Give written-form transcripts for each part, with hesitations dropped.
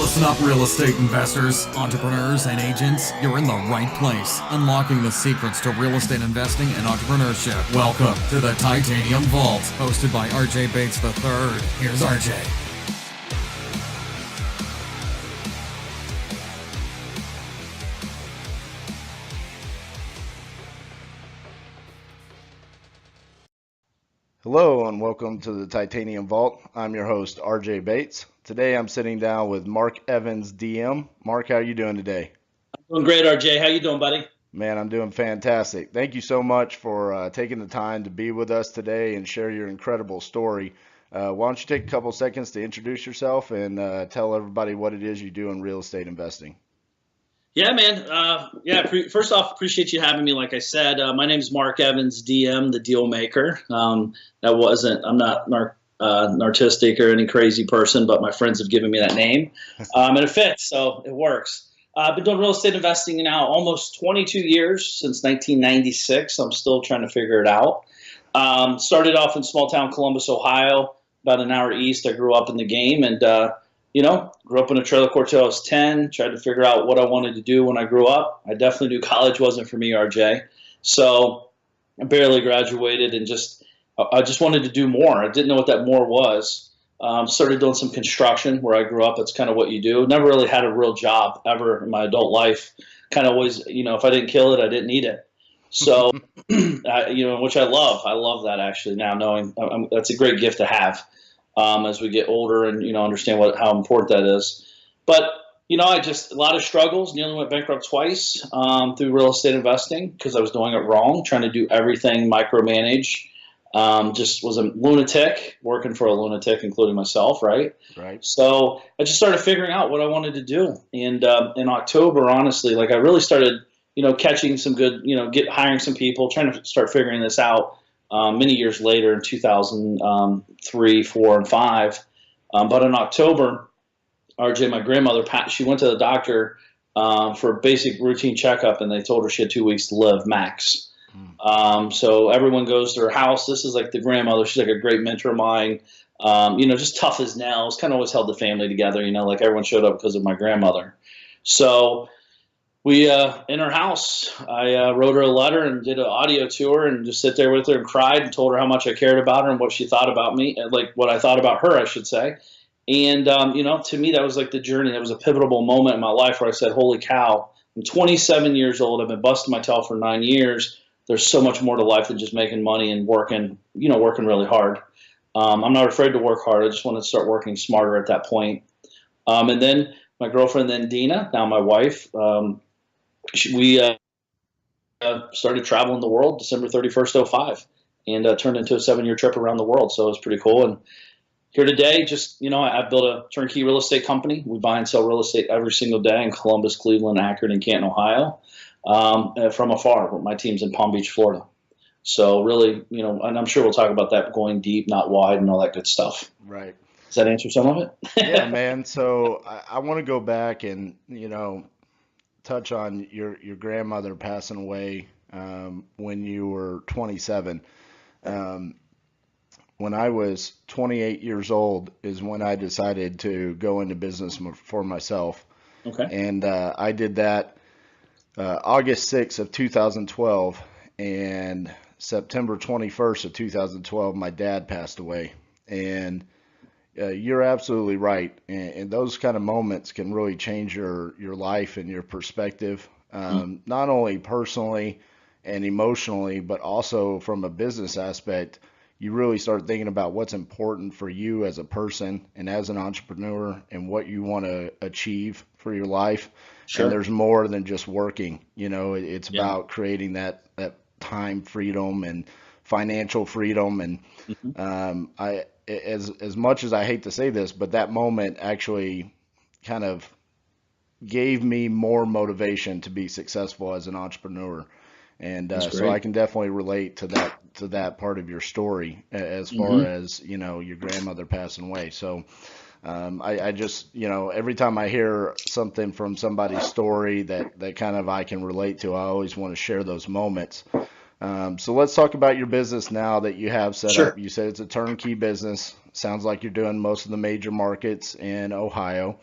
Listen up, real estate investors, entrepreneurs, and agents. You're in the right place, unlocking the secrets to real estate investing and entrepreneurship. Welcome to the Titanium Vault, hosted by RJ Bates III. Here's RJ. Hello and welcome to the Titanium Vault. I'm your host, RJ Bates. Today I'm sitting down with Mark Evans, DM. Mark, how are you doing today? I'm doing great, RJ. How you doing, buddy? Man, I'm doing fantastic. Thank you so much for taking the time to be with us today and share your incredible story. Why don't you take a couple seconds to introduce yourself and tell everybody what it is you do in real estate investing? Yeah, man. First off, appreciate you having me. Like I said, my name is Mark Evans, DM, the deal maker. I'm not an artistic or any crazy person, but my friends have given me that name, and it fits, so it works. I've been doing real estate investing now almost 22 years, since 1996. I'm still trying to figure it out. Started off in small town Columbus, Ohio, about an hour east. I grew up in the game and grew up in a trailer court till I was 10, tried to figure out what I wanted to do when I grew up. I definitely knew college wasn't for me, RJ. So I barely graduated and I just wanted to do more. I didn't know what that more was. Started doing some construction where I grew up. That's kind of what you do. Never really had a real job ever in my adult life. Kind of always, if I didn't kill it, I didn't need it. So, which I love. I love that actually now, knowing that's a great gift to have. As we get older and understand how important that is. But a lot of struggles. Nearly went bankrupt twice through real estate investing because I was doing it wrong, trying to do everything micromanage. Just was a lunatic, working for a lunatic, including myself, right? Right. So I just started figuring out what I wanted to do. And in October, honestly, I really started, catching some good, hiring some people, trying to start figuring this out. Many years later in 2003, 4, and 5. But in October, RJ, my grandmother, she went to the doctor for a basic routine checkup, and they told her she had 2 weeks to live max. So everyone goes to her house. This is like the grandmother. She's like a great mentor of mine. Just tough as nails. Kind of always held the family together. Like everyone showed up because of my grandmother. So we, in her house, I wrote her a letter and did an audio tour and just sit there with her and cried and told her how much I cared about her and what she thought about me, like what I thought about her, I should say. And, to me, that was like the journey. That was a pivotal moment in my life where I said, holy cow, I'm 27 years old. I've been busting my tail for 9 years. There's so much more to life than just making money and working really hard. I'm not afraid to work hard. I just wanted to start working smarter at that point. And then my girlfriend, then Dina, now my wife, we started traveling the world December 31st, 05, and turned into a 7-year trip around the world. So it was pretty cool. And here today, I built a turnkey real estate company. We buy and sell real estate every single day in Columbus, Cleveland, Akron, and Canton, Ohio, from afar. My team's in Palm Beach, Florida. So really, and I'm sure we'll talk about that, going deep, not wide, and all that good stuff. Right. Does that answer some of it? Yeah, man. So I want to go back and, touch on your grandmother passing away when you were 27. When I was 28 years old is when I decided to go into business for myself. Okay. And I did that August 6th of 2012, and September 21st of 2012, my dad passed away. And you're absolutely right. And those kind of moments can really change your life and your perspective, not only personally and emotionally, but also from a business aspect. You really start thinking about what's important for you as a person and as an entrepreneur and what you want to achieve for your life. Sure. And there's more than just working. It's about creating that time freedom and financial freedom. And as much as I hate to say this, but that moment actually kind of gave me more motivation to be successful as an entrepreneur. And so I can definitely relate to that part of your story as far as, your grandmother passing away. So I just, every time I hear something from somebody's story that kind of I can relate to, I always want to share those moments. So let's talk about your business now that you have set up. You said it's a turnkey business. Sounds like you're doing most of the major markets in Ohio.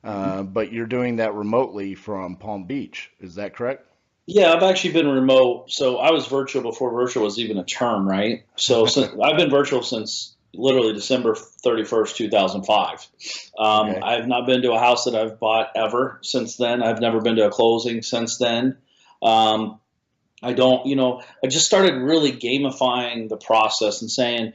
but you're doing that remotely from Palm Beach. Is that correct? Yeah, I've actually been remote. So I was virtual before virtual was even a term, right? So since I've been virtual since literally December 31st, 2005. Okay. I've not been to a house that I've bought ever since then. I've never been to a closing since then. Um, I don't, I just started really gamifying the process and saying,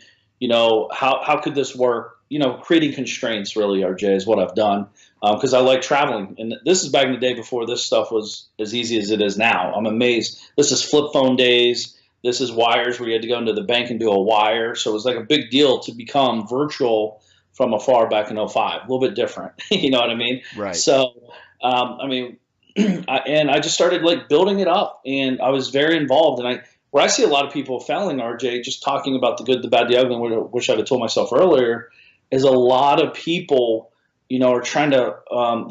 how could this work? Creating constraints really, RJ, is what I've done because I like traveling. And this is back in the day before this stuff was as easy as it is now. I'm amazed. This is flip phone days. This is wires where you had to go into the bank and do a wire. So it was like a big deal to become virtual from afar back in '05. A little bit different. You know what I mean? Right. So, I mean, and I just started like building it up, and I was very involved. And where I see a lot of people failing, RJ, just talking about the good, the bad, the ugly, and what I wish I'd have told myself earlier, is a lot of people, are trying to,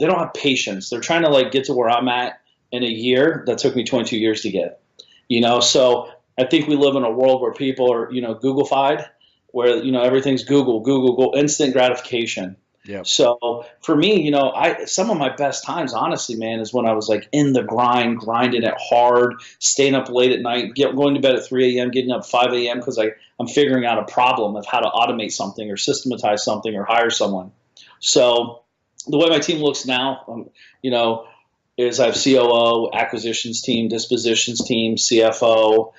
they don't have patience. They're trying to like get to where I'm at in a year that took me 22 years to get, so I think we live in a world where people are, Google-fied, where, everything's Google, instant gratification. Yep. So for me, some of my best times, honestly, man, is when I was like in the grind, grinding it hard, staying up late at night, going to bed at 3 a.m., getting up 5 a.m. because I'm figuring out a problem of how to automate something or systematize something or hire someone. So the way my team looks now, is I have COO, acquisitions team, dispositions team, CFO,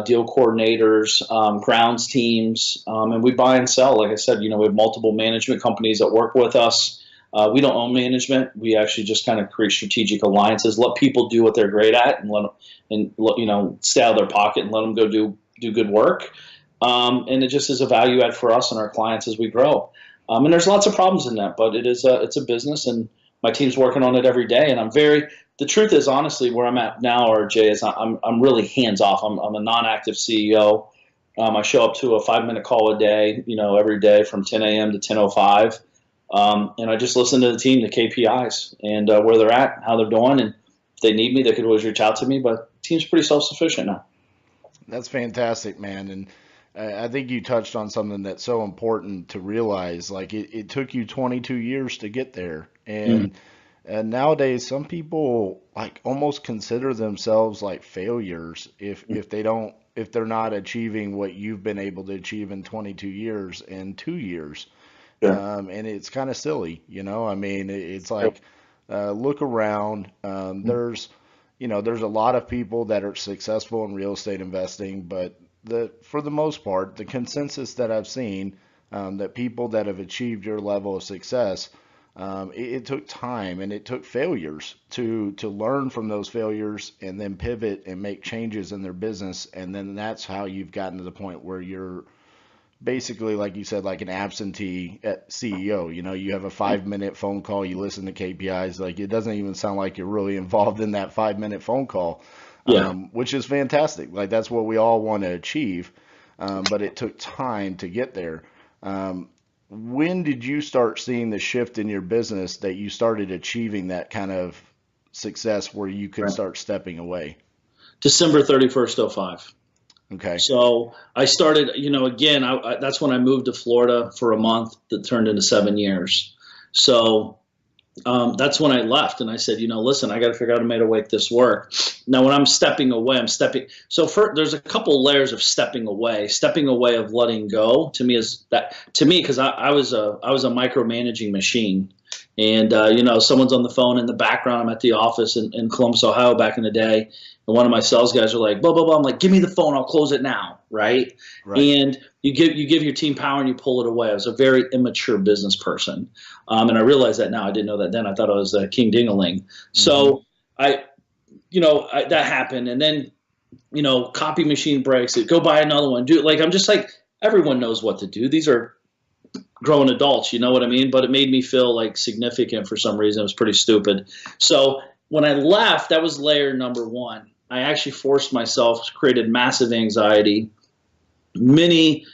deal coordinators, grounds teams, and we buy and sell. Like I said, we have multiple management companies that work with us. We don't own management. We actually just kind of create strategic alliances, let people do what they're great at, and stay out of their pocket and let them go do good work. And it just is a value add for us and our clients as we grow. And there's lots of problems in that, but it's a business, and my team's working on it every day. And the truth is, honestly, where I'm at now, RJ, is I'm really hands off. I'm a non-active CEO. I show up to a 5-minute call a day, every day from 10 a.m. to 10:05. And I just listen to the team, the KPIs, and where they're at, how they're doing. And if they need me, they could always reach out to me. But the team's pretty self-sufficient now. That's fantastic, man. And I think you touched on something that's so important to realize. Like it took you 22 years to get there. And nowadays, some people like almost consider themselves like failures if they're not achieving what you've been able to achieve in 22 years in 2 years. Yeah. And it's kind of silly, I mean, it's like look around. There's a lot of people that are successful in real estate investing, but for the most part, the consensus that I've seen, that people that have achieved your level of success, it took time and it took failures to learn from those failures and then pivot and make changes in their business. And then that's how you've gotten to the point where you're basically, like you said, like an absentee CEO. You have a 5-minute phone call, you listen to KPIs. Like it doesn't even sound like you're really involved in that 5-minute phone call, which is fantastic. Like that's what we all want to achieve. But it took time to get there. When did you start seeing the shift in your business that you started achieving that kind of success where you could start stepping away? December 31st, '05. Okay. So I started, again, that's when I moved to Florida for a month that turned into 7 years. So that's when I left, and I said, listen, I got to figure out a way to make this work. Now, when I'm stepping away, So there's a couple layers of stepping away. Stepping away of letting go to me because I was a micromanaging machine, and someone's on the phone in the background. I'm at the office in Columbus, Ohio, back in the day, and one of my sales guys are like, blah blah blah. I'm like, give me the phone, I'll close it now, right? And you give your team power and you pull it away. I was a very immature business person. And I realize that now. I didn't know that then. I thought I was King Ding-a-ling. So that happened. And then, copy machine breaks. Go buy another one. I'm just like, everyone knows what to do. These are grown adults, you know what I mean? But it made me feel like significant for some reason. It was pretty stupid. So when I left, that was layer number one. I actually forced myself, created massive anxiety, many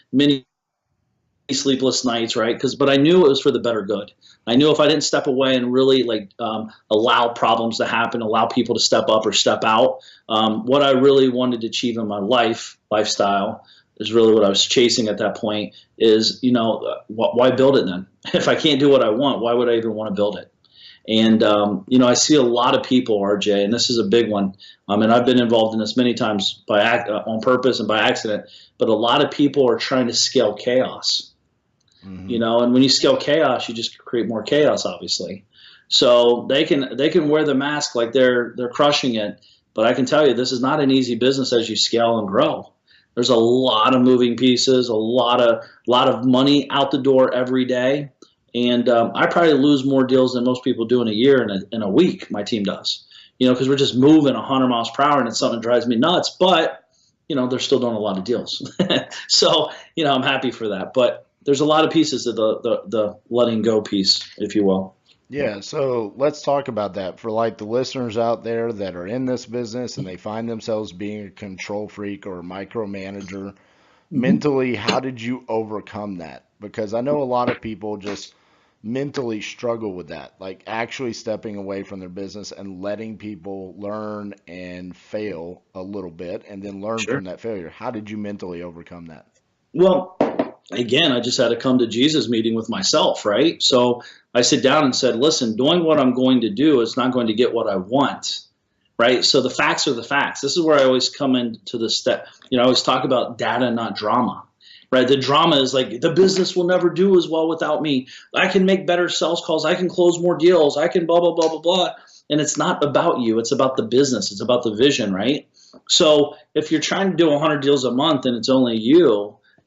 sleepless nights, right? But I knew it was for the better good. I knew if I didn't step away and really allow problems to happen, allow people to step up or step out, what I really wanted to achieve in my lifestyle is really what I was chasing at that point is, why build it then? If I can't do what I want, why would I even want to build it? And, I see a lot of people, RJ, and this is a big one. And I've been involved in this many times on purpose and by accident, but a lot of people are trying to scale chaos, and when you scale chaos, you just create more chaos, obviously. So they can wear the mask like they're crushing it, but I can tell you this is not an easy business as you scale and grow. There's a lot of moving pieces, a lot of money out the door every day. And I probably lose more deals than most people do in a year in a week. My team does, because we're just moving 100 miles per hour, and it's something that drives me nuts. But they're still doing a lot of deals, so I'm happy for that. But there's a lot of pieces of the letting go piece, if you will. Yeah, so let's talk about that for like the listeners out there that are in this business and they find themselves being a control freak or a micromanager. Mentally, how did you overcome that? Because I know a lot of people just mentally struggle with that, like actually stepping away from their business and letting people learn and fail a little bit and then learn Sure. from that failure. How did you mentally overcome that? Well, again, I just had to come to Jesus meeting with myself, right? So I sit down and said, listen, doing what I'm going to do is not going to get what I want, right? So the facts are the facts. This is where I always come into the step. I always talk about data, not drama, right? The drama is like, the business will never do as well without me. I can make better sales calls. I can close more deals. I can blah, blah, blah, blah, blah. And it's not about you. It's about the business. It's about the vision, right? So if you're trying to do 100 deals a month and it's only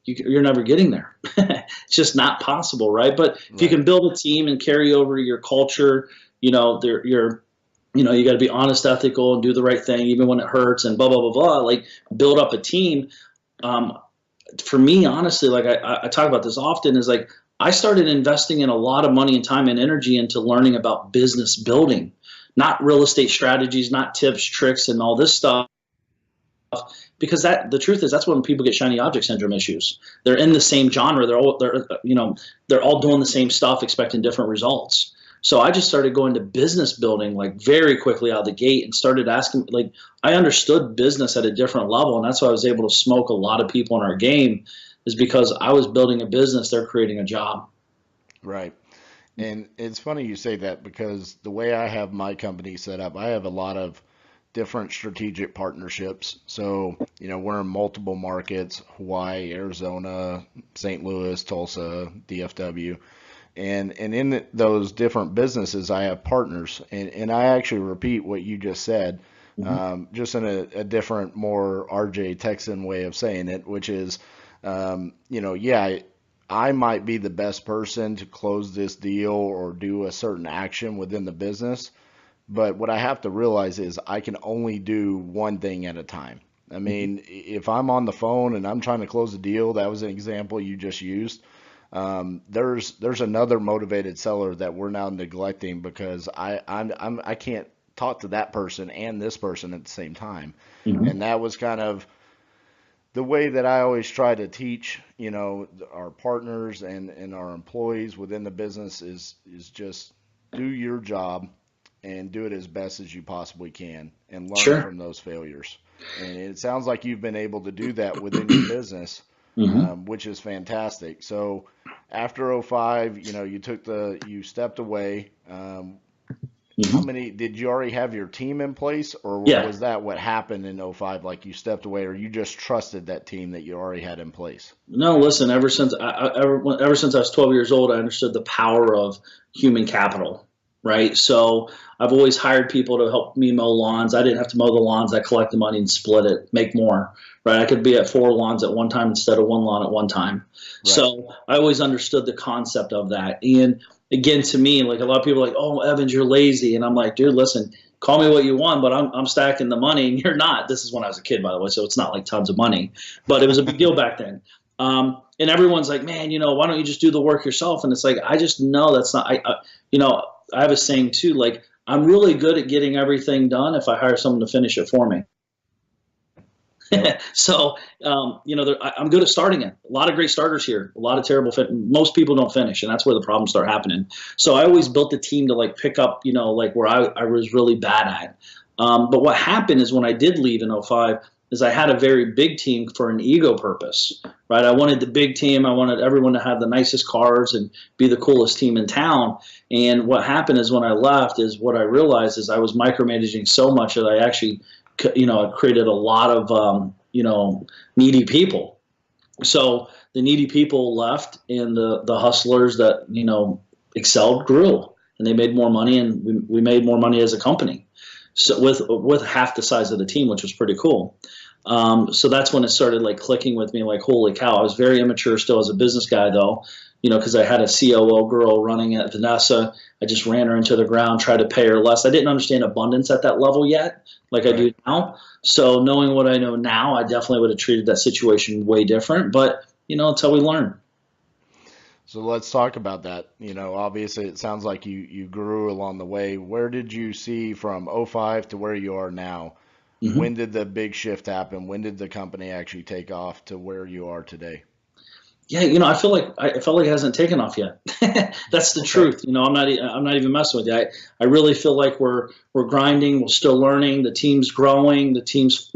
you're never getting there. It's just not possible, right? But if you can build a team and carry over your culture, you got to be honest, ethical, and do the right thing even when it hurts, and blah blah blah blah. Like build up a team. For me, honestly, like I talk about this often, is like I started investing in a lot of money and time and energy into learning about business building, not real estate strategies, not tips, tricks, and all this stuff. Because the truth is that's when people get shiny object syndrome issues. They're in the same genre. They're all doing the same stuff, expecting different results. So I just started going to business building like very quickly out of the gate and started asking. Like I understood business at a different level, and that's why I was able to smoke a lot of people in our game, is because I was building a business. They're creating a job. Right. And it's funny you say that because the way I have my company set up, I have a lot of different strategic partnerships. So, we're in multiple markets: Hawaii, Arizona, St. Louis, Tulsa, DFW. And in those different businesses, I have partners. And I actually repeat what you just said, just in a different, more RJ Texan way of saying it, which is, I might be the best person to close this deal or do a certain action within the business. But what I have to realize is I can only do one thing at a time. I mean, if I'm on the phone and I'm trying to close a deal, that was an example you just used. There's another motivated seller that we're now neglecting because I can't talk to that person and this person at the same time. And that was kind of the way that I always try to teach, our partners and our employees within the business is just do your job and do it as best as you possibly can and learn from those failures. And it sounds like you've been able to do that within your business, which is fantastic. So after 05, you stepped away. How many, did you already have your team in place, or was that what happened in 05? Like you stepped away, or you just trusted that team that you already had in place? No, listen, ever since I was 12 years old, I understood the power of human capital. Right. So I've always hired people to help me mow lawns. I didn't have to mow the lawns. I collect the money and split it, make more. Right. I could be at 4 lawns at one time instead of 1 lawn at one time. Right. So I always understood the concept of that. And again, to me, like a lot of people are like, oh, Evans, you're lazy. And I'm like, dude, listen, call me what you want, but I'm stacking the money and you're not. This is when I was a kid, by the way. So it's not like tons of money, but it was a big deal back then. And everyone's like, man, why don't you just do the work yourself? And it's like, I just know that's not, I have a saying too, like I'm really good at getting everything done if I hire someone to finish it for me. So, I'm good at starting it. A lot of great starters here, a lot of terrible fit. Most people don't finish, and that's where the problems start happening. So I always built a team to like pick up, like where I was really bad at. But what happened is when I did leave in 05, is I had a very big team for an ego purpose, right? I wanted the big team. I wanted everyone to have the nicest cars and be the coolest team in town. And what happened is when I left is what I realized is I was micromanaging so much that I actually, created a lot of, needy people. So the needy people left, and the hustlers that, excelled grew, and they made more money, and we made more money as a company. So with half the size of the team, which was pretty cool. So that's when it started like clicking with me, like, holy cow. I was very immature still as a business guy though, because I had a COO girl running at Vanessa. I just ran her into the ground, tried to pay her less. I didn't understand abundance at that level yet, like I do now. So knowing what I know now, I definitely would have treated that situation way different, but it's how we learn. So let's talk about that. Obviously it sounds like you grew along the way. Where did you see from '05 to where you are now? Mm-hmm. When did the big shift happen? When did the company actually take off to where you are today? Yeah, I felt like it hasn't taken off yet. That's the truth. I'm not even messing with you. I really feel like we're grinding. We're still learning. The team's growing. The team's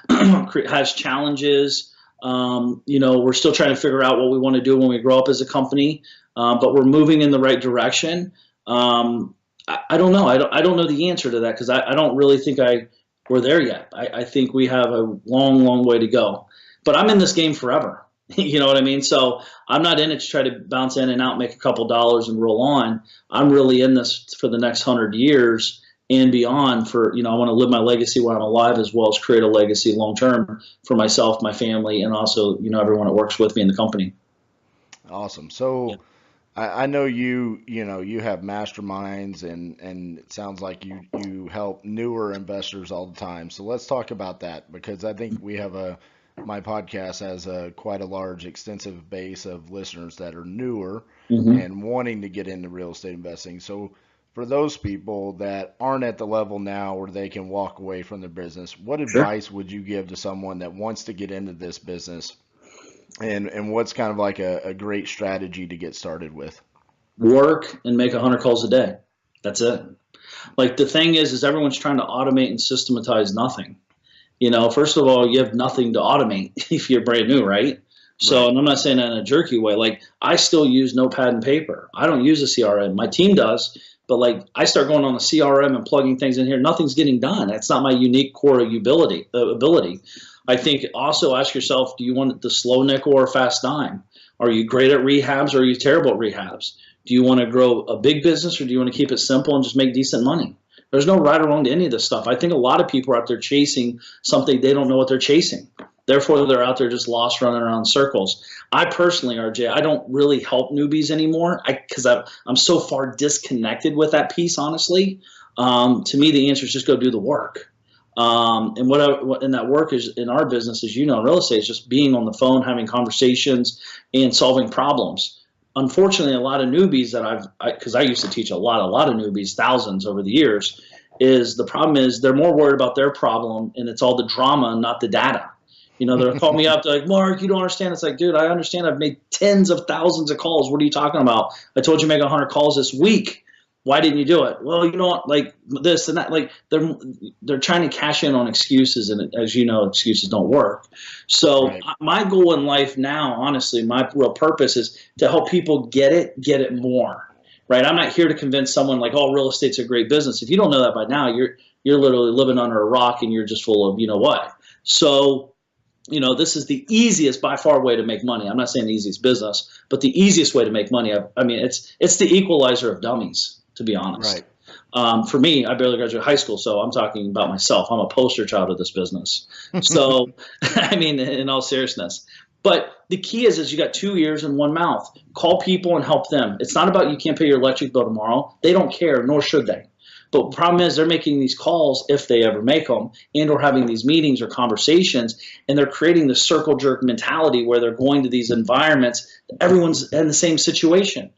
has challenges. We're still trying to figure out what we want to do when we grow up as a company. But we're moving in the right direction. I don't know. I don't know the answer to that because I don't really think we're there yet. I think we have a long, long way to go. But I'm in this game forever. You know what I mean? So I'm not in it to try to bounce in and out, make a couple dollars and roll on. I'm really in this for the next 100 years and beyond for, I want to live my legacy while I'm alive, as well as create a legacy long-term for myself, my family, and also, everyone that works with me in the company. Awesome. So I know you have masterminds and it sounds like you help newer investors all the time. So let's talk about that because I think my podcast has quite a large, extensive base of listeners that are newer and wanting to get into real estate investing. So for those people that aren't at the level now where they can walk away from their business, what advice would you give to someone that wants to get into this business? And what's kind of like a great strategy to get started with? Work and make 100 calls a day. That's it. Like the thing is everyone's trying to automate and systematize nothing. First of all, you have nothing to automate if you're brand new, right? So, and I'm not saying that in a jerky way. Like, I still use notepad and paper. I don't use a CRM. My team does, but like, I start going on the CRM and plugging things in here. Nothing's getting done. That's not my unique core ability. I think also ask yourself, do you want the slow nickel or fast dime? Are you great at rehabs or are you terrible at rehabs? Do you want to grow a big business or do you want to keep it simple and just make decent money? There's no right or wrong to any of this stuff. I think a lot of people are out there chasing something they don't know what they're chasing. Therefore, they're out there just lost running around in circles. I personally, RJ, I don't really help newbies anymore because I'm so far disconnected with that piece, honestly. To me, the answer is just go do the work. And that work is in our business, as in real estate, is just being on the phone, having conversations, and solving problems. Unfortunately, a lot of newbies because I used to teach a lot of newbies, thousands over the years, the problem is they're more worried about their problem and it's all the drama, not the data. They'll call me up, they're like, Mark, you don't understand. It's like, dude, I understand. I've made tens of thousands of calls. What are you talking about? I told you to make 100 calls this week. Why didn't you do it? Well, like this and that. Like they're trying to cash in on excuses, and as you know, excuses don't work. So my goal in life now, honestly, my real purpose is to help people get it more. Right? I'm not here to convince someone like, oh, real estate's a great business. If you don't know that by now, you're literally living under a rock, and you're just full of what. So this is the easiest by far way to make money. I'm not saying the easiest business, but the easiest way to make money. I mean, it's the equalizer of dummies. To be honest, for me, I barely graduated high school, so I'm talking about myself. I'm a poster child of this business. So, I mean, in all seriousness. But the key is you got 2 ears and 1 mouth. Call people and help them. It's not about you can't pay your electric bill tomorrow. They don't care, nor should they. But the problem is they're making these calls, if they ever make them, and or having these meetings or conversations, and they're creating the circle jerk mentality where they're going to these environments. Everyone's in the same situation.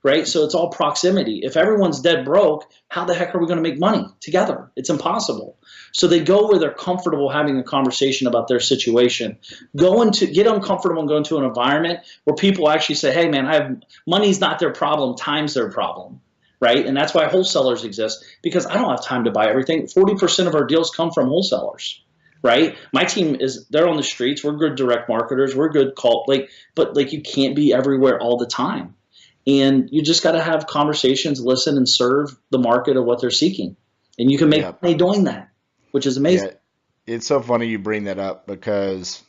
Right? So it's all proximity. If everyone's dead broke, how the heck are we going to make money together? It's impossible. So they go where they're comfortable having a conversation about their situation. Get uncomfortable and go into an environment where people actually say, hey man, money's not their problem, time's their problem. Right? And that's why wholesalers exist, because I don't have time to buy everything. 40% of our deals come from wholesalers. right? My team they're on the streets. We're good direct marketers. We're good but like you can't be everywhere all the time. And you just got to have conversations, listen, and serve the market of what they're seeking. And you can make money doing that, which is amazing. Yeah, it's so funny you bring that up because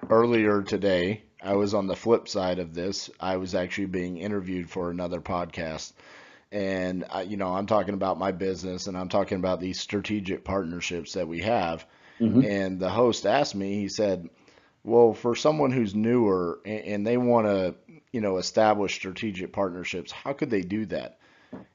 earlier today, I was on the flip side of this. I was actually being interviewed for another podcast. And I'm talking about my business and I'm talking about these strategic partnerships that we have. Mm-hmm. And the host asked me, he said, well, for someone who's newer and they want to, establish strategic partnerships, how could they do that?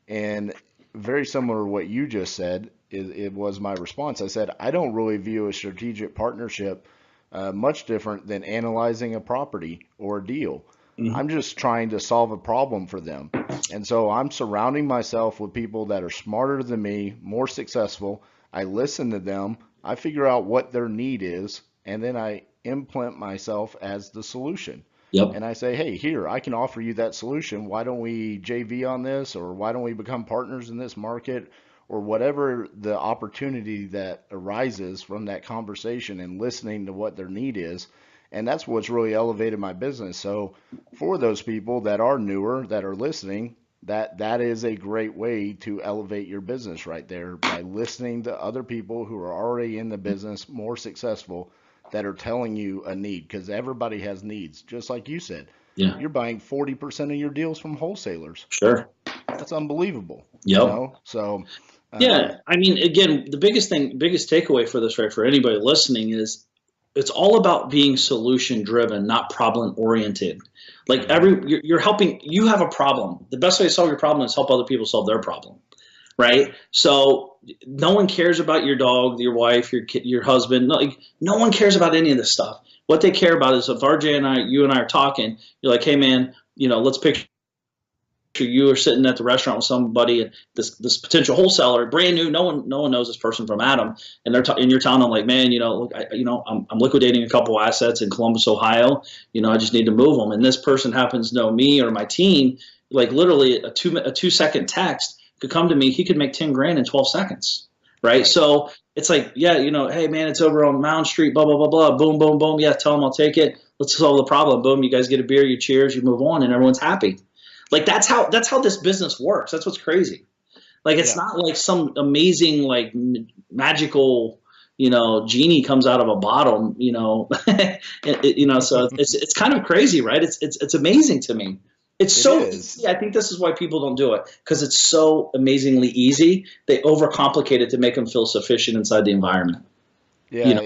And very similar to what you just said, it was my response. I said, I don't really view a strategic partnership much different than analyzing a property or a deal. Mm-hmm. I'm just trying to solve a problem for them. And so I'm surrounding myself with people that are smarter than me, more successful. I listen to them. I figure out what their need is, and then I implement myself as the solution. Yep. And I say, hey, here, I can offer you that solution. Why don't we JV on this? Or why don't we become partners in this market? Or whatever the opportunity that arises from that conversation and listening to what their need is. And that's what's really elevated my business. So for those people that are newer, that are listening, that is a great way to elevate your business right there by listening to other people who are already in the business, more successful, that are telling you a need, because everybody has needs. Just like you said, you're buying 40% of your deals from wholesalers. Sure. That's unbelievable. Yep. So yeah, I mean, again, the biggest takeaway for this, right, for anybody listening is it's all about being solution driven, not problem oriented. Like you're helping, you have a problem. The best way to solve your problem is help other people solve their problem. Right. So no one cares about your dog, your wife, your kid, your husband. No one cares about any of this stuff. What they care about is if RJ you and I are talking, you're like, hey man, let's picture you are sitting at the restaurant with somebody, and this potential wholesaler, brand new, no one knows this person from Adam, and you're telling them like, man, look, I'm liquidating a couple assets in Columbus, Ohio. I just need to move them, and this person happens to know me or my team. Like literally a 2-second text could come to me. He could make 10 grand in 12 seconds, right? So it's like, yeah, hey man, it's over on Mound Street, blah blah blah blah, boom boom boom. Yeah, tell them I'll take it. Let's solve the problem. Boom, you guys get a beer, you cheers, you move on, and everyone's happy. Like that's how this business works. That's what's crazy. Like it's not like some amazing like magical genie comes out of a bottle. So it's kind of crazy, right? It's amazing to me. It's so easy. I think this is why people don't do it, because it's so amazingly easy. They overcomplicate it to make them feel sufficient inside the environment. Yeah,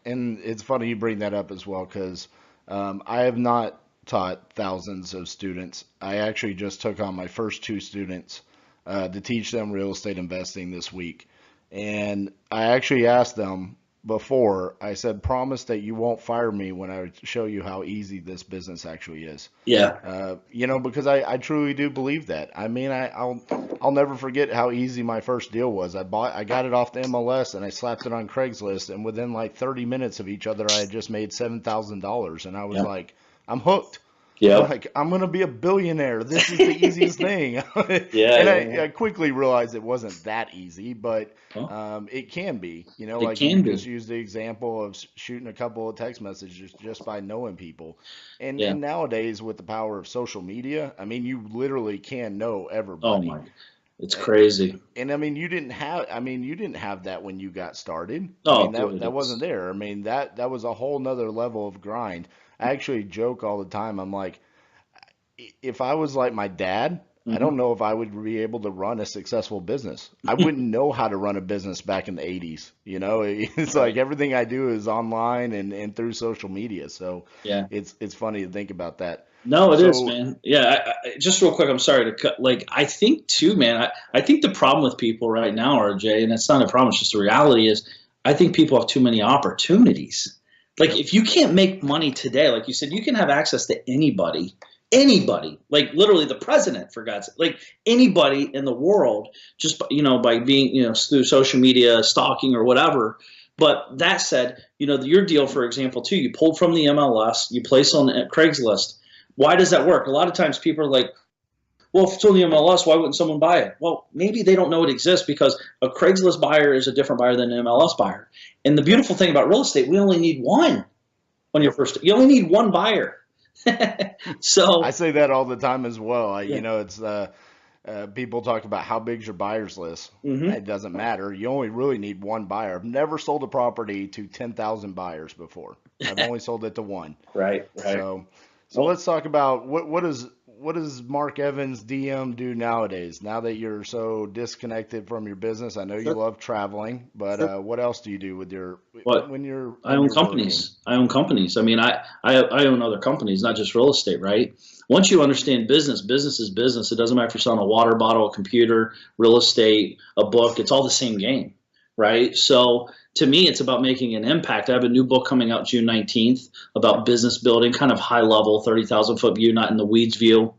and it's funny you bring that up as well, because I have not taught thousands of students. I actually just took on my first 2 students to teach them real estate investing this week. And I actually asked them before, I said, promise that you won't fire me when I show you how easy this business actually is. Yeah. Because I truly do believe that. I mean, I'll never forget how easy my first deal was. I got it off the MLS and I slapped it on Craigslist, and within like 30 minutes of each other, I had just made $7,000, and I was like, I'm hooked. Yeah. Like, I'm going to be a billionaire. This is the easiest thing. I quickly realized it wasn't that easy, but it can be. Just use the example of shooting a couple of text messages just by knowing people. And nowadays, with the power of social media, I mean, you literally can know everybody. Oh my, it's crazy. And I mean, you didn't have that when you got started. Oh, that wasn't there. I mean, that was a whole nother level of grind. I actually joke all the time. I'm like, if I was like my dad, I don't know if I would be able to run a successful business. I wouldn't know how to run a business back in the 80s. It's like everything I do is online and through social media. So it's funny to think about that. No, it is, man. Yeah. Just real quick, I'm sorry to cut. Like, I think too, man, I think the problem with people right now, RJ, and it's not a problem, it's just the reality is, I think people have too many opportunities. Like if you can't make money today, like you said, you can have access to anybody, like literally the president, for God's sake, like anybody in the world, just, by being, through social media, stalking or whatever. But that said, your deal, for example, too, you pulled from the MLS, you place on Craigslist. Why does that work? A lot of times people are like, Well, if it's on the MLS, why wouldn't someone buy it? Well, maybe they don't know it exists because a Craigslist buyer is a different buyer than an MLS buyer. And the beautiful thing about real estate, we only need one on your first. You only need one buyer. So I say that all the time as well. yeah. You know, it's people talk about how big's your buyer's list. Mm-hmm. It doesn't matter. You only really need one buyer. I've never sold a property to 10,000 buyers before. I've only sold it to one. Right. So Well, let's talk about what does Mark Evans DM do nowadays? Now that you're so disconnected from your business, I know you love traveling, but what else do you do with your what when you're I own companies. I own companies. I mean, I own other companies, not just real estate, right? Once you understand business, business is business. It doesn't matter if you're selling a water bottle, a computer, real estate, a book. It's all the same game, right? So to me, it's about making an impact. I have a new book coming out June 19th about business building, kind of high level, 30,000 foot view, not in the weeds view.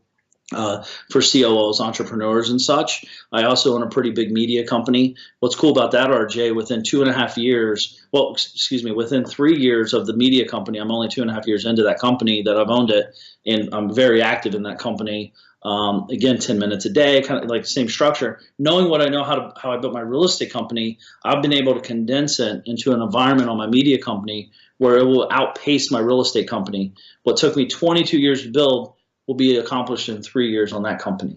For COOs, entrepreneurs, and such. I also own a pretty big media company. What's cool about that, RJ, within 2.5 years, well, excuse me, within 3 years of the media company, I'm only 2.5 years into that company that I've owned it, and I'm very active in that company. Again, 10 minutes a day, kind of like the same structure. Knowing what I know how I built my real estate company, I've been able to condense it into an environment on my media company where it will outpace my real estate company. What took me 22 years to build will be accomplished in 3 years on that company.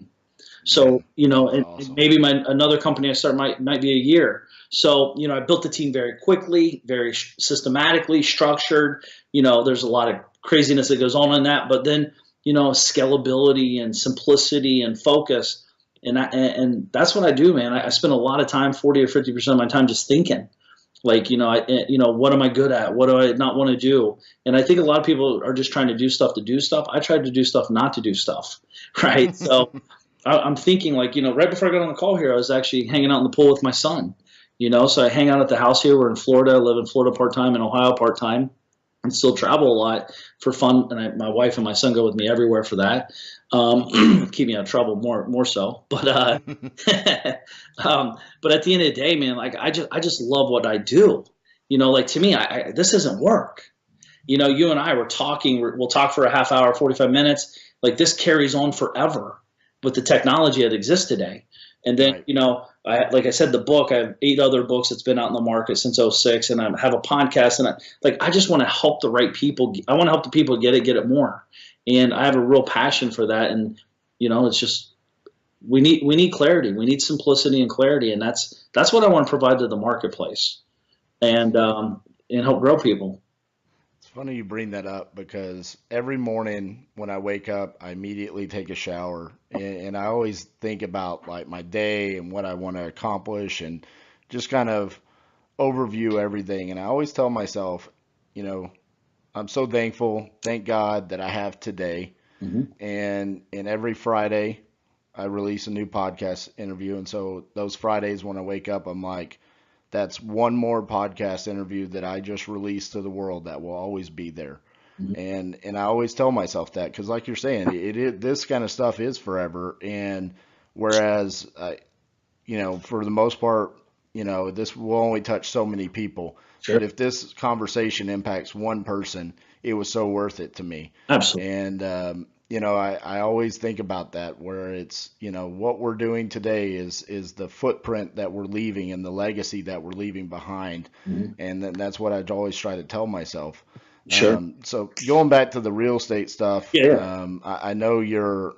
So, you know, and awesome. maybe another company I start might be a year. So, you know, I built the team very quickly, very systematically structured. You know, there's a lot of craziness that goes on in that, but then, you know, scalability and simplicity and focus. And that's what I do, man. I spend a lot of time, 40 or 50% of my time just thinking. Like, you know, what am I good at? What do I not want to do? And I think a lot of people are just trying to do stuff to do stuff. I tried to do stuff not to do stuff, right? So I'm thinking, like, you know, right before I got on the call here, I was actually hanging out in the pool with my son, you know, so I hang out at the house here. We're in Florida. I live in Florida part-time, in Ohio part-time, and still travel a lot for fun. And my wife and my son go with me everywhere for that. Keep me out of trouble more so. But but at the end of the day, man, like I just love what I do. You know, like to me, this isn't work. You know, you and I were talking. We'll talk for a half hour, 45 minutes. Like this carries on forever with the technology that exists today. And then, right. You know, like I said, the book, I have 8 other books that's been out in the market since 2006, and I have a podcast, and I just want to help the right people. I want to help the people get it more. And I have a real passion for that. And, you know, it's just, we need clarity. We need simplicity and clarity. And that's what I want to provide to the marketplace and help grow people. It's funny you bring that up because every morning when I wake up, I immediately take a shower and I always think about like my day and what I want to accomplish and just kind of overview everything. And I always tell myself, you know, I'm so thankful, thank God that I have today. Mm-hmm. And every Friday I release a new podcast interview. And so those Fridays when I wake up, I'm like, that's one more podcast interview that I just released to the world that will always be there. Mm-hmm. And I always tell myself that because like you're saying, this kind of stuff is forever. And whereas, you know, for the most part, you know, this will only touch so many people. Sure. But if this conversation impacts one person, it was so worth it to me. Absolutely. And, you know, I always think about that where it's, you know, what we're doing today is the footprint that we're leaving and the legacy that we're leaving behind. Mm-hmm. And that's what I always try to tell myself. Sure. So going back to the real estate stuff, yeah. I know you're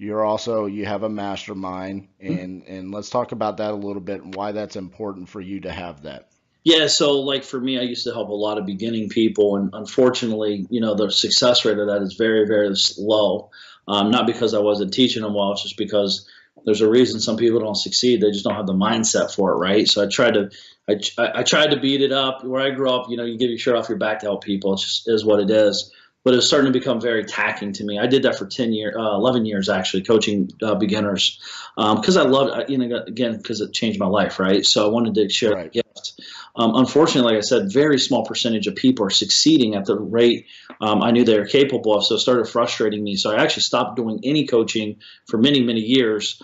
also, you have a mastermind and let's talk about that a little bit and why that's important for you to have that. Yeah, so like for me, I used to help a lot of beginning people, and unfortunately, you know, the success rate of that is very, very low. Not because I wasn't teaching them well, it's just because there's a reason some people don't succeed. They just don't have the mindset for it, right? So I tried to beat it up. Where I grew up, you know, you give your shirt off your back to help people. It just is what it is. But it was starting to become very taxing to me. I did that for 11 years actually, coaching beginners, because I loved, you know, again, because it changed my life, right? So I wanted to share the gift. Unfortunately, like I said, very small percentage of people are succeeding at the rate I knew they were capable of. So it started frustrating me. So I actually stopped doing any coaching for many, many years.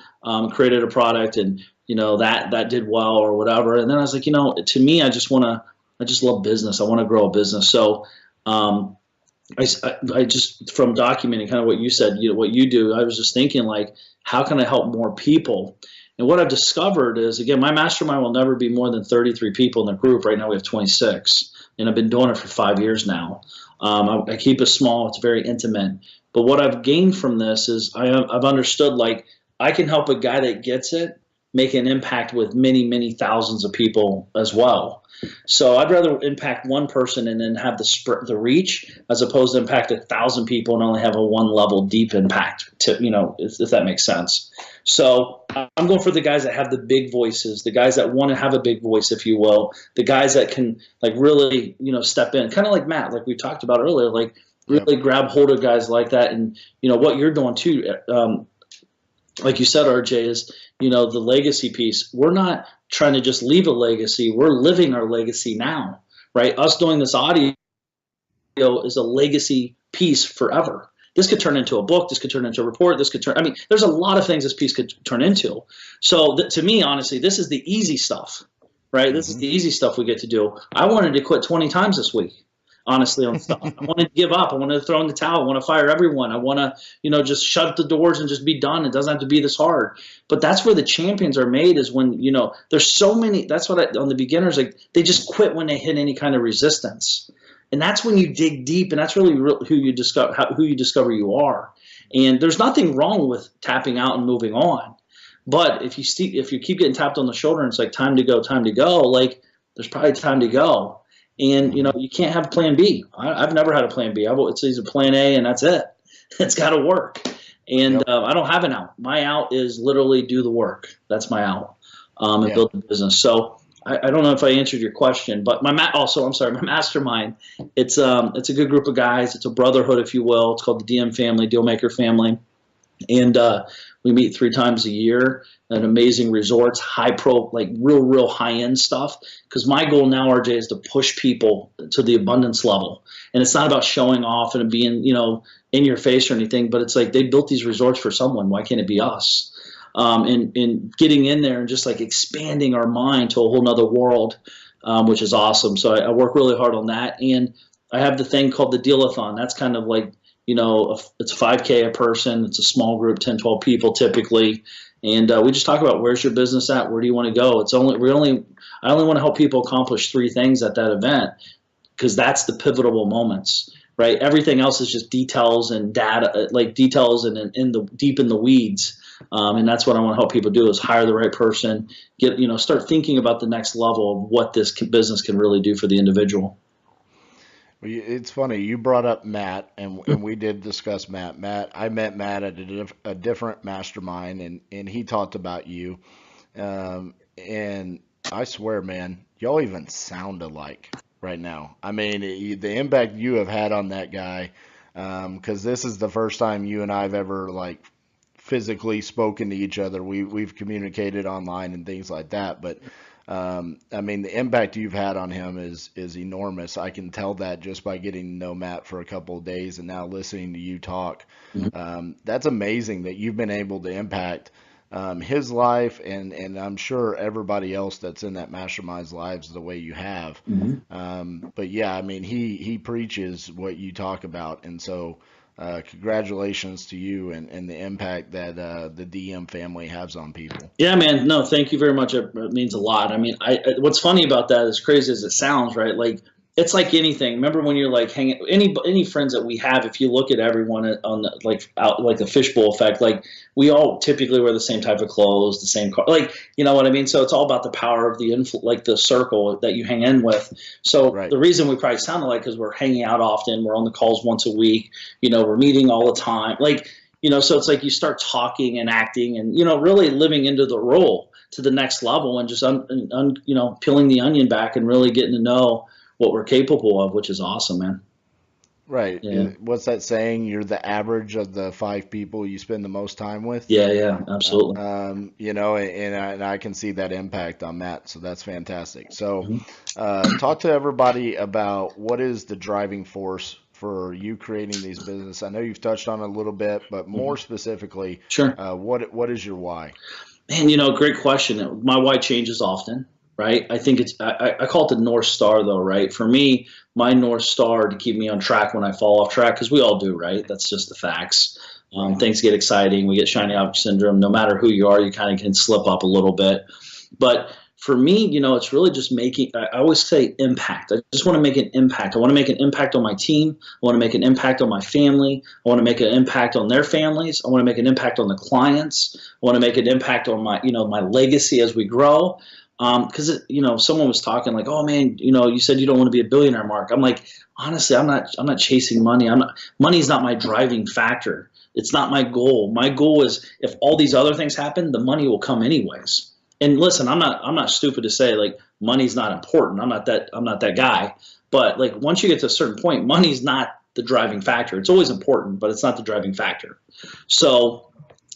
Created a product, and you know that did well or whatever. And then I was like, you know, to me, I just love business. I want to grow a business. So I just, from documenting kind of what you said, what you do, I was just thinking, like, how can I help more people? And what I've discovered is, again, my mastermind will never be more than 33 people in the group. Right now we have 26, and I've been doing it for 5 years now. I keep it small. It's very intimate. But what I've gained from this is I've understood, like, I can help a guy that gets it make an impact with many, many thousands of people as well. So I'd rather impact one person and then have the reach, as opposed to impact 1,000 people and only have a one level deep impact, to, if that makes sense. So I'm going for the guys that have the big voices, the guys that want to have a big voice, if you will, the guys that can, like, really, step in, kind of like Matt, like we talked about earlier, like really grab hold of guys like that. And what you're doing too, like you said, RJ, is, the legacy piece. We're not trying to just leave a legacy. We're living our legacy now, right? Us doing this audio is a legacy piece forever. This could turn into a book. This could turn into a report. This could turn, there's a lot of things this piece could turn into. So to me, honestly, this is the easy stuff, right? This is the easy stuff we get to do. I wanted to quit 20 times this week, honestly, on stuff. I wanted to give up. I wanted to throw in the towel. I want to fire everyone. I want to, just shut the doors and just be done. It doesn't have to be this hard. But that's where the champions are made, is when, there's so many, that's what on the beginners, like, they just quit when they hit any kind of resistance. And that's when you dig deep, and that's really who you discover you are. And there's nothing wrong with tapping out and moving on. But if you keep getting tapped on the shoulder and it's like, time to go, like, there's probably time to go. And, you can't have plan B. I've never had a plan B. It's either plan A and that's it. It's got to work. And I don't have an out. My out is literally do the work. That's my out, and build the business. So I don't know if I answered your question, but my mastermind, it's a good group of guys. It's a brotherhood, if you will. It's called the DM family, Dealmaker family. And we meet 3 times a year at amazing resorts, like real high-end stuff. Because my goal now, RJ, is to push people to the abundance level. And it's not about showing off and being, in your face or anything, but it's like, they built these resorts for someone. Why can't it be us? And getting in there and just, like, expanding our mind to a whole nother world, which is awesome. So I work really hard on that. And I have the thing called the Deal-a-thon. That's kind of like, it's 5K a person. It's a small group, 10, 12 people typically. And we just talk about, where's your business at? Where do you want to go? I only want to help people accomplish 3 things at that event, because that's the pivotal moments, right? Everything else is just details and data, like details and deep in the weeds. And that's what I want to help people do, is hire the right person, start thinking about the next level of what this business can really do for the individual. Well, it's funny, you brought up Matt, and we did discuss Matt. I met Matt at a different mastermind, and he talked about you. And I swear, man, y'all even sound alike right now. The impact you have had on that guy, because this is the first time you and I have ever, like, physically spoken to each other. We've communicated online and things like that, but the impact you've had on him is enormous. I can tell that just by getting to know Matt for a couple of days and now listening to you talk. That's amazing that you've been able to impact his life, and I'm sure everybody else that's in that mastermind's lives the way you have. But yeah, he preaches what you talk about, and so congratulations to you and the impact that the DM family has on people. Yeah, man. No, thank you very much. It means a lot. What's funny about that, as crazy as it sounds, right? Like, it's like anything. Remember when you're, like, hanging, any friends that we have, if you look at everyone on the, like the fishbowl effect, like, we all typically wear the same type of clothes, the same car, like, you know what I mean? So it's all about the power of the circle that you hang in with. So The reason we probably sound alike, because we're hanging out often, we're on the calls once a week, we're meeting all the time, like, so it's like you start talking and acting and, really living into the role to the next level, and just peeling the onion back and really getting to know what we're capable of, which is awesome, man. Right. Yeah. What's that saying? You're the average of the 5 people you spend the most time with. Yeah, absolutely. And I can see that impact on Matt. So that's fantastic. So, talk to everybody about what is the driving force for you creating these business. I know you've touched on it a little bit, but more specifically, sure. What is your why? Man, great question. My why changes often. Right. I think I call it the North Star, though. Right. For me, my North Star to keep me on track when I fall off track, because we all do, right? That's just the facts. Things get exciting. We get shiny object syndrome. No matter who you are, you kind of can slip up a little bit. But for me, it's really just I always say impact. I just want to make an impact. I want to make an impact on my team. I want to make an impact on my family. I want to make an impact on their families. I want to make an impact on the clients. I want to make an impact on my, my legacy as we grow. Because someone was talking like, oh man, you said you don't want to be a billionaire, Mark. I'm like, honestly, I'm not chasing money. Money's not my driving factor. It's not my goal. My goal is, if all these other things happen, the money will come anyways. And listen, I'm not stupid to say like money's not important. I'm not that guy. But like once you get to a certain point, money's not the driving factor. It's always important, but it's not the driving factor. So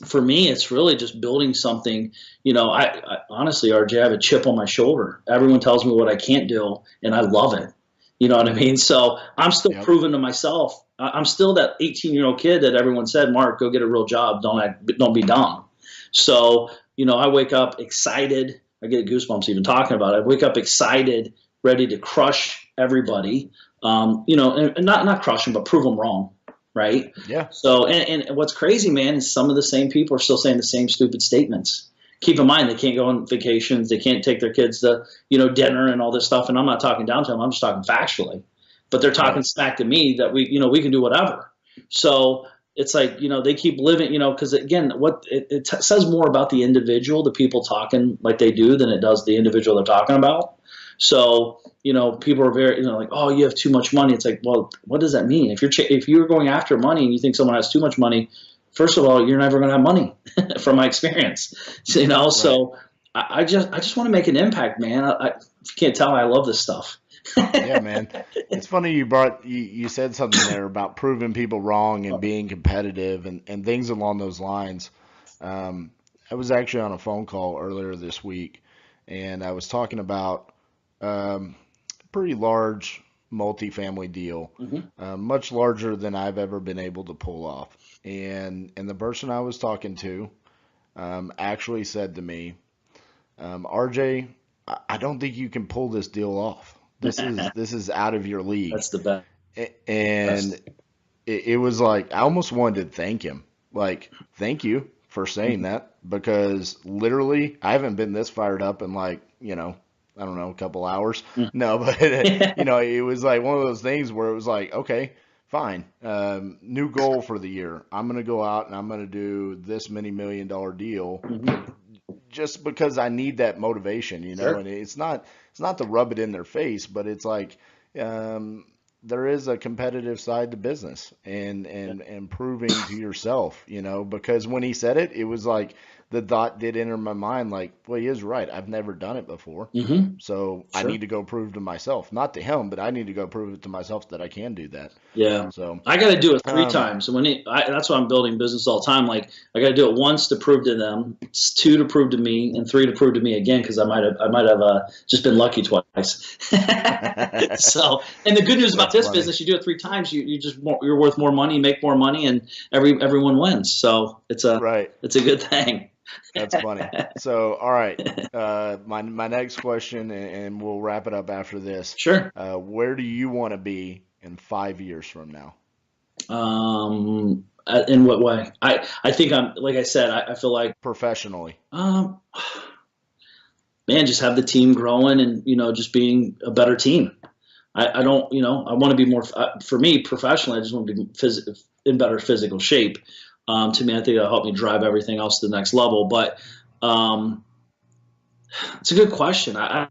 for me, it's really just building something. I honestly, RJ, I have a chip on my shoulder. Everyone tells me what I can't do, and I love it. You know what I mean? So I'm still proving to myself. I'm still that 18-year-old kid that everyone said, Mark, go get a real job. Don't be dumb. So, I wake up excited. I get goosebumps even talking about it. I wake up excited, ready to crush everybody. And not crush them, but prove them wrong. Right? Yeah. So, and what's crazy, man, is some of the same people are still saying the same stupid statements. Keep in mind, they can't go on vacations. They can't take their kids to, dinner and all this stuff. And I'm not talking down to them. I'm just talking factually. But they're talking smack to me that we can do whatever. So it's like, they keep living, because again, what it says more about the individual, the people talking like they do, than it does the individual they're talking about. So, people are very, like, oh, you have too much money. It's like, well, what does that mean? If you're going after money and you think someone has too much money, first of all, you're never going to have money from my experience, Right. So I just want to make an impact, man. If you can't tell, I love this stuff. Yeah, man. It's funny you said something there about proving people wrong and being competitive and things along those lines. I was actually on a phone call earlier this week, and I was talking about a pretty large multifamily deal, much larger than I've ever been able to pull off. And the person I was talking to actually said to me, RJ, I don't think you can pull this deal off. This is out of your league. That's the best. And it was like, I almost wanted to thank him. Like, thank you for saying that, because literally I haven't been this fired up in like, I don't know, a couple hours. No, but it was like one of those things where it was like, okay, fine. New goal for the year. I'm going to go out and I'm going to do this many $1 million deal. Just because I need that motivation, Sure. And it's not to rub it in their face, but it's like there is a competitive side to business and proving to yourself, because when he said it, it was like the thought did enter my mind, like, well, he is right. I've never done it before. So I need to go prove to myself, not to him, but I need to go prove it to myself that I can do that. Yeah. So I got to do it 3 times. And that's why I'm building business all the time. Like, I got to do it once to prove to them, 2 to prove to me, and 3 to prove to me again, because I might have just been lucky twice. So, and the good news about this business, you do it 3 times, you're worth more money, make more money, and everyone wins. So it's a good thing. That's funny. So, all right. My next question, and we'll wrap it up after this. Sure. Where do you want to be in 5 years from now? In what way? I think like I said, I feel like professionally. Man, just have the team growing and, just being a better team. I don't, I want to be more, for me professionally, I just want to be in better physical shape. To me, I think it'll help me drive everything else to the next level. But it's a good question. I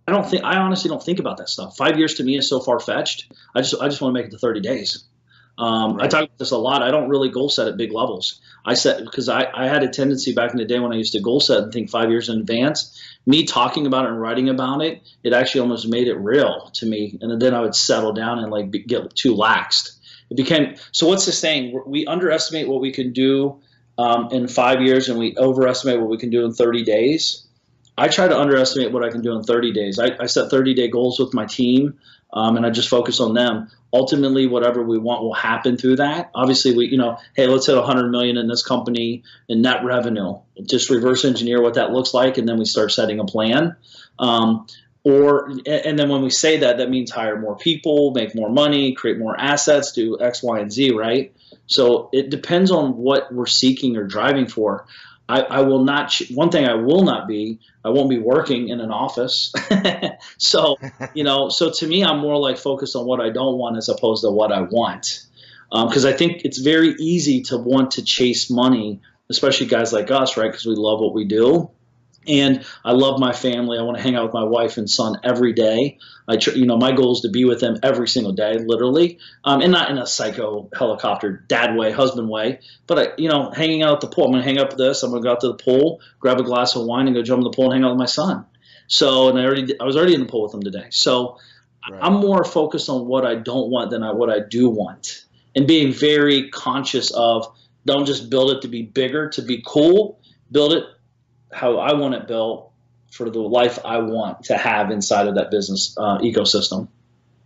honestly don't think about that stuff. 5 years to me is so far fetched. I just want to make it to 30 days. I talk about this a lot. I don't really goal set at big levels. Because I had a tendency back in the day when I used to goal set and think 5 years in advance. Me talking about it and writing about it, it actually almost made it real to me. And then I would settle down and get too laxed. It became, so what's the saying? We underestimate what we can do in 5 years, and we overestimate what we can do in 30 days. I try to underestimate what I can do in 30 days. I set 30-day goals with my team, and I just focus on them. Ultimately, whatever we want will happen through that. Obviously, hey, let's hit 100 million in this company in net revenue. Just reverse engineer what that looks like, and then we start setting a plan. And then when we say that, that means hire more people, make more money, create more assets, do X, Y, and Z, right? So it depends on what we're seeking or driving for. I will not, one thing I will not be, I won't be working in an office. So, so to me, I'm more like focused on what I don't want as opposed to what I want. Because I think it's very easy to want to chase money, especially guys like us, right? Because we love what we do. And I love my family. I want to hang out with my wife and son every day. My goal is to be with them every single day, literally, and not in a psycho helicopter dad way, husband way, but hanging out at the pool. I'm going to hang up with this. I'm going to go out to the pool, grab a glass of wine, and go jump in the pool and hang out with my son. So, and I was already in the pool with him today. So, right. I'm more focused on what I don't want than what I do want, and being very conscious of don't just build it to be bigger, to be cool. Build it how I want it built for the life I want to have inside of that business ecosystem.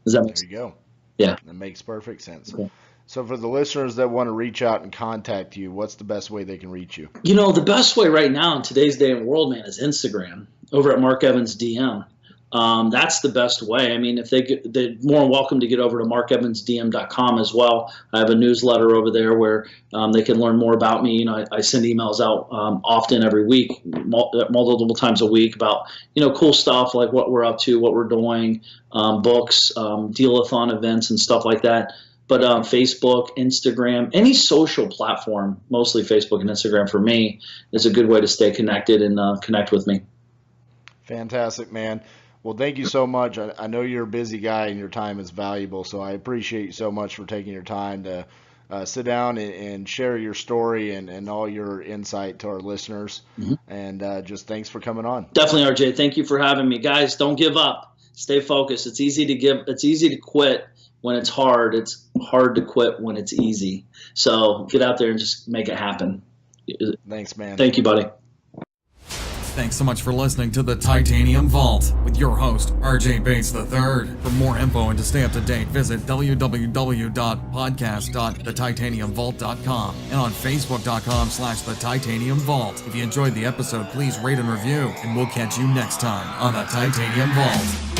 Does that make sense? There you go. Yeah. That makes perfect sense. Okay. So for the listeners that want to reach out and contact you, what's the best way they can reach you? The best way right now in today's day and world, man, is Instagram over at Mark Evans DM. That's the best way. I mean, if they're more than welcome to get over to markevansdm.com as well. I have a newsletter over there where they can learn more about me. I send emails out often every week, multiple times a week about, cool stuff like what we're up to, what we're doing, books, deal-a-thon events and stuff like that. But Facebook, Instagram, any social platform, mostly Facebook and Instagram for me, is a good way to stay connected and connect with me. Fantastic, man. Well, thank you so much. I know you're a busy guy and your time is valuable, so I appreciate you so much for taking your time to sit down and share your story and all your insight to our listeners. Mm-hmm. And just thanks for coming on. Definitely, RJ. Thank you for having me. Guys, don't give up. Stay focused. It's easy to quit when it's hard. It's hard to quit when it's easy. So get out there and just make it happen. Thanks, man. Thank you, buddy. Thanks so much for listening to the Titanium Vault with your host, RJ Bates III. For more info and to stay up to date, visit www.podcast.thetitaniumvault.com and on facebook.com/The Titanium Vault. If you enjoyed the episode, please rate and review, and we'll catch you next time on the Titanium Vault.